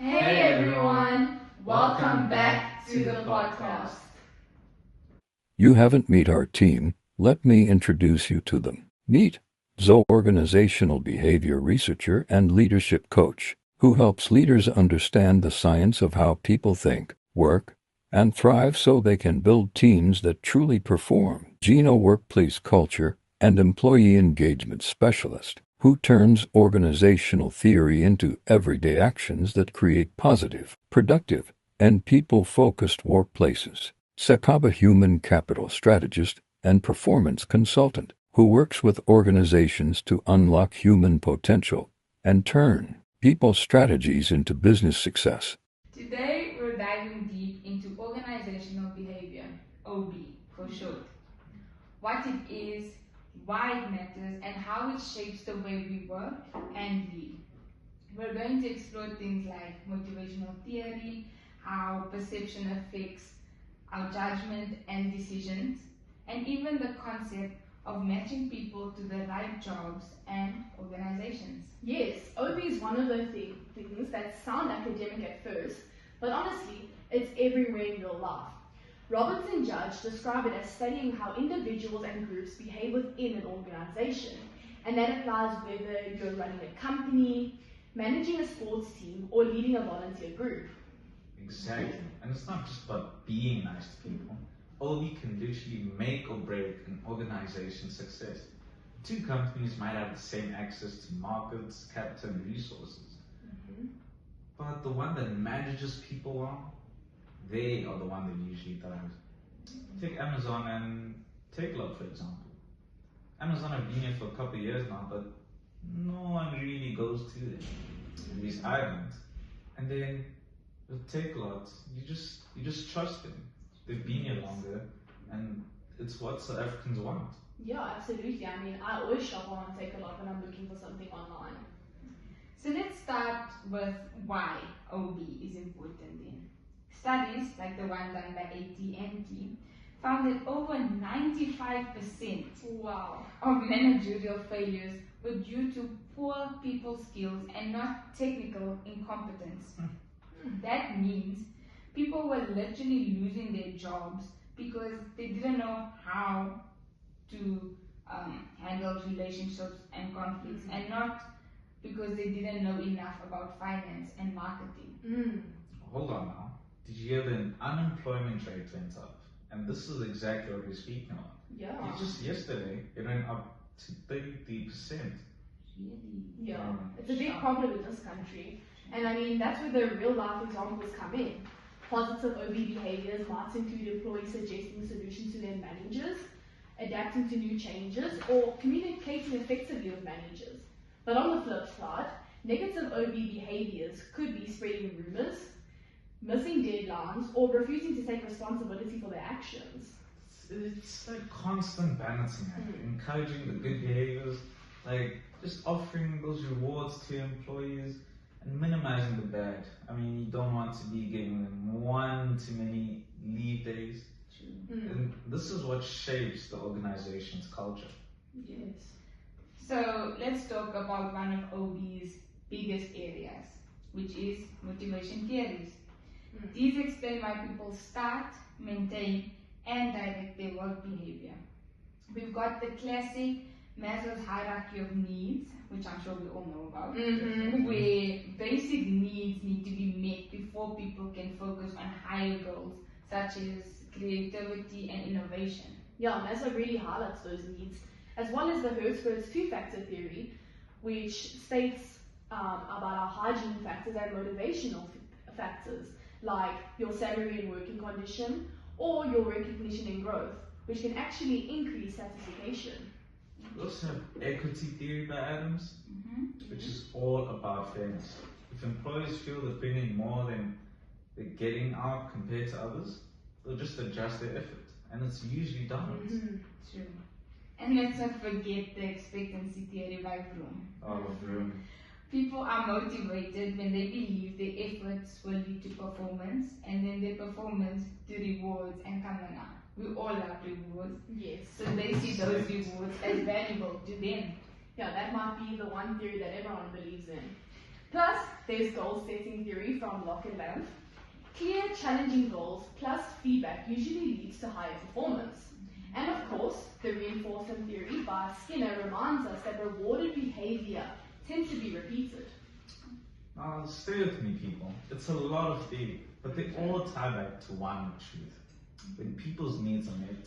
Hey everyone, welcome back to the podcast. You haven't met our team. Let me introduce you to them. Meet Zoe, organizational behavior researcher and leadership coach, who helps leaders understand the science of how people think, work, and thrive so they can build teams that truly perform. Gino, workplace culture and employee engagement specialist, who turns organizational theory into everyday actions that create positive, productive, and people-focused workplaces. Sakaba, human capital strategist and performance consultant, who works with organizations to unlock human potential and turn people strategies into business success. Today we're diving deep into organizational behavior, OB for short. What it is, why it matters, and how it shapes the way we work and lead. We're going to explore things like motivational theory, how perception affects our judgment and decisions, and even the concept of matching people to the right jobs and organizations. Yes, OB is one of those things that sound academic at first, but honestly, it's everywhere in real life. Roberts and Judge describe it as studying how individuals and groups behave within an organization, and that applies whether you're running a company, managing a sports team, or leading a volunteer group. Exactly, and it's not just about being nice to people. OB can literally make or break an organization's success. Two companies might have the same access to markets, capital, and resources, but the one that manages people well, they are the one that usually thrives. Take Amazon and Takeoff, for example. Amazon have been here for a couple of years now, but no one really goes to them. At least I don't. And then with Takeoff, you just trust them. They've been here longer, and it's what South Africans want. Yeah, absolutely. I mean, I always shop on Takeoff when I'm looking for something online. So let's start with why OB is important then. Studies, like the one done by AT&T, found that over 95% Wow. of managerial failures were due to poor people skills and not technical incompetence. That means people were literally losing their jobs because they didn't know how to handle relationships and conflicts, and not because they didn't know enough about finance and marketing. Hold on now. Did you hear the unemployment rate went up? And this is exactly what we're speaking about. Yeah. Just yesterday, it went up to 33%. Really? Yeah, it's a big problem in this country. And I mean, that's where the real life examples come in. Positive OB behaviors might include employees suggesting solutions to their managers, adapting to new changes, or communicating effectively with managers. But on the flip side, negative OB behaviors could be spreading rumors, missing deadlines, or refusing to take responsibility for their actions. It's like constant balancing act, encouraging the good behaviors, like just offering those rewards to employees and minimizing the bad. I mean, you don't want to be giving them one too many leave days. And this is what shapes the organization's culture. Yes. So let's talk about one of OB's biggest areas, which is motivation theories. These explain why people start, maintain, and direct their work behavior. We've got the classic Maslow's hierarchy of needs, which I'm sure we all know about, where basic needs need to be met before people can focus on higher goals, such as creativity and innovation. Yeah, Maslow really highlights those needs, as well as the Hertzberg's two-factor theory, which states about our hygiene factors and motivational factors, like your salary and working condition, or your recognition and growth, which can actually increase satisfaction. We also have equity theory by Adams, which is all about fairness. If employees feel they're bringing more than they're getting out compared to others, they'll just adjust their effort, and it's usually downwards. True. And let's not forget the expectancy theory by Bloom. Vroom. People are motivated when they believe their efforts will lead to performance, and then their performance to rewards and coming out. We all love rewards. Yes. So they see those rewards as valuable to them. Yeah, that might be the one theory that everyone believes in. Plus, there's goal setting theory from Locke and Lamb. Clear, challenging goals plus feedback usually leads to higher performance. And of course, the reinforcement theory by Skinner reminds us that rewarded behavior tends to be repeated. Now, stay with me, people. It's a lot of theory, but they all tie back to one truth. When people's needs are met,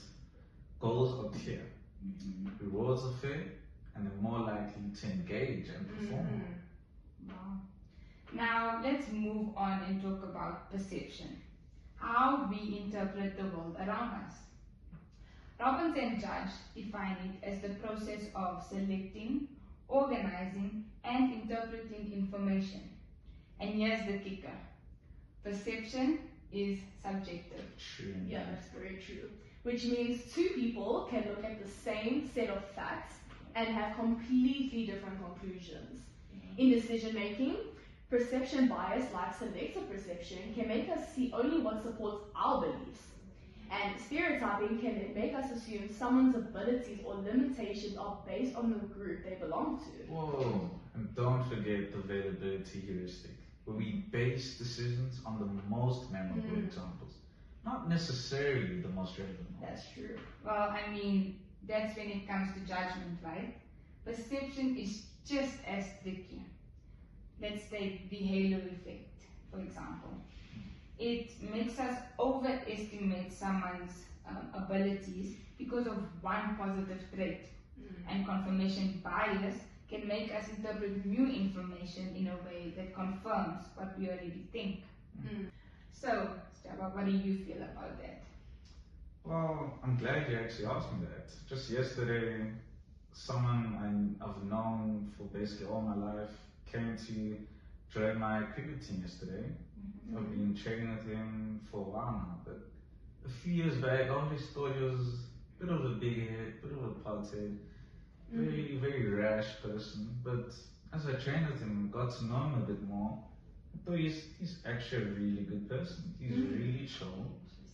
goals are clear, rewards are fair, and they're more likely to engage and perform. Wow. Now, let's move on and talk about perception. How we interpret the world around us. Robbins and Judge define it as the process of selecting, organizing, and interpreting information. And here's the kicker. Perception is subjective. True. Yeah, that's very true. Which means two people can look at the same set of facts and have completely different conclusions. In decision making, perception bias like selective perception can make us see only what supports our beliefs. And stereotyping can make us assume someone's abilities or limitations are based on the group they belong to. Whoa, and don't forget the availability heuristic, where we base decisions on the most memorable examples, not necessarily the most relevant ones. That's true. Well, I mean, that's when it comes to judgment, right? Perception is just as tricky. Let's take the halo effect, for example. It makes us overestimate someone's abilities because of one positive trait. And confirmation bias can make us interpret new information in a way that confirms what we already think. So, Staba, what do you feel about that? Well, I'm glad you actually asked me that. Just yesterday, someone I've known for basically all my life came to join my cricket team yesterday. I've been training with him for a while now, but a few years back, I always thought he was a bit of a big head, bit of a pothead, very, very rash person. But as I trained with him, got to know him a bit more, I thought he's actually a really good person. He's really chill,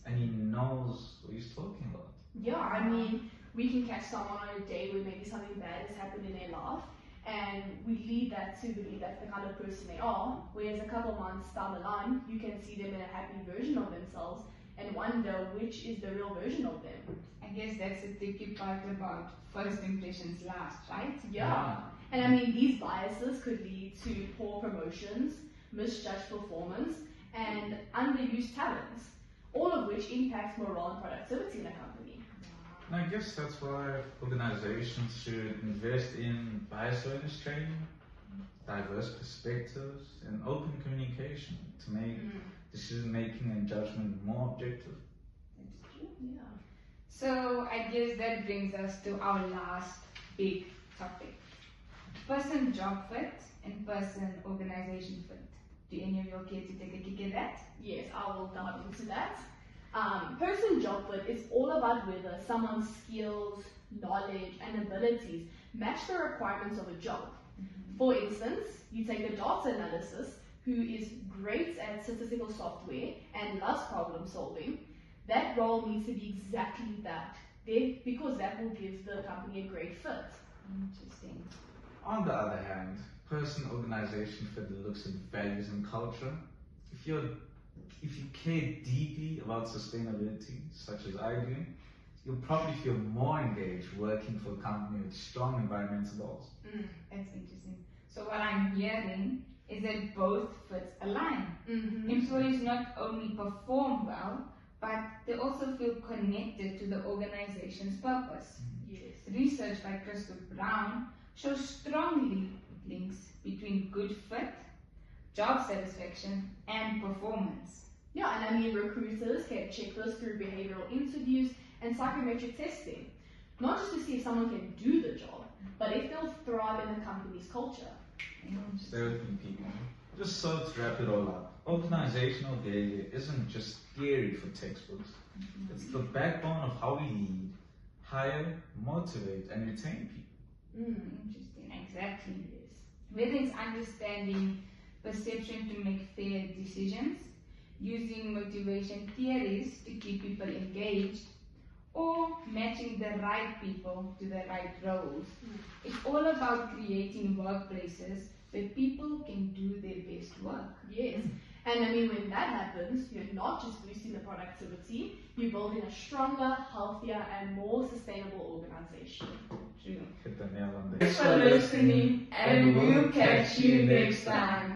and he knows what he's talking about. Yeah, I mean, we can catch someone on a day where maybe something bad has happened in their life, and we lead that to believe that's the kind of person they are, whereas a couple months down the line, you can see them in a happy version of themselves and wonder which is the real version of them. I guess that's the tricky part about first impressions last, right? Yeah. And I mean, these biases could lead to poor promotions, misjudged performance, and underused talents, all of which impacts morale and productivity in a company. And I guess that's why organizations should invest in bias awareness training, diverse perspectives, and open communication to make decision making and judgment more objective. That's true. Yeah. So I guess that brings us to our last big topic. Person job fit and person organization fit. Do any of you care to take a kick at that? Yes, I will dive into that. Person job fit is all about whether someone's skills, knowledge, and abilities match the requirements of a job. For instance, you take a data analyst who is great at statistical software and loves problem solving. That role needs to be exactly that, because that will give the company a great fit. Interesting. On the other hand, person organization fit looks at values and culture. If you care deeply about sustainability, such as I do, you'll probably feel more engaged working for a company with strong environmental goals. That's interesting. So what I'm hearing is that both fits align. Employees not only perform well, but they also feel connected to the organization's purpose. Yes. Research by Christopher Brown shows strong links between good fit, job satisfaction, and performance. Yeah, and I mean, recruiters can check this through behavioral interviews and psychometric testing, not just to see if someone can do the job, but if they'll thrive in the company's culture. Stay with me, people. Just so to wrap it all up, organizational behavior isn't just theory for textbooks. It's the backbone of how we lead, hire, motivate, and retain people. Interesting, exactly. Yes. Whether it's understanding perception to make fair decisions, using motivation theories to keep people engaged, or matching the right people to the right roles. It's all about creating workplaces so that people can do their best work. Yes. And I mean, when that happens, you're not just boosting the productivity, you're building a stronger, healthier, and more sustainable organization. True. Hit the nail on the Thanks for listening, and we'll catch you next time.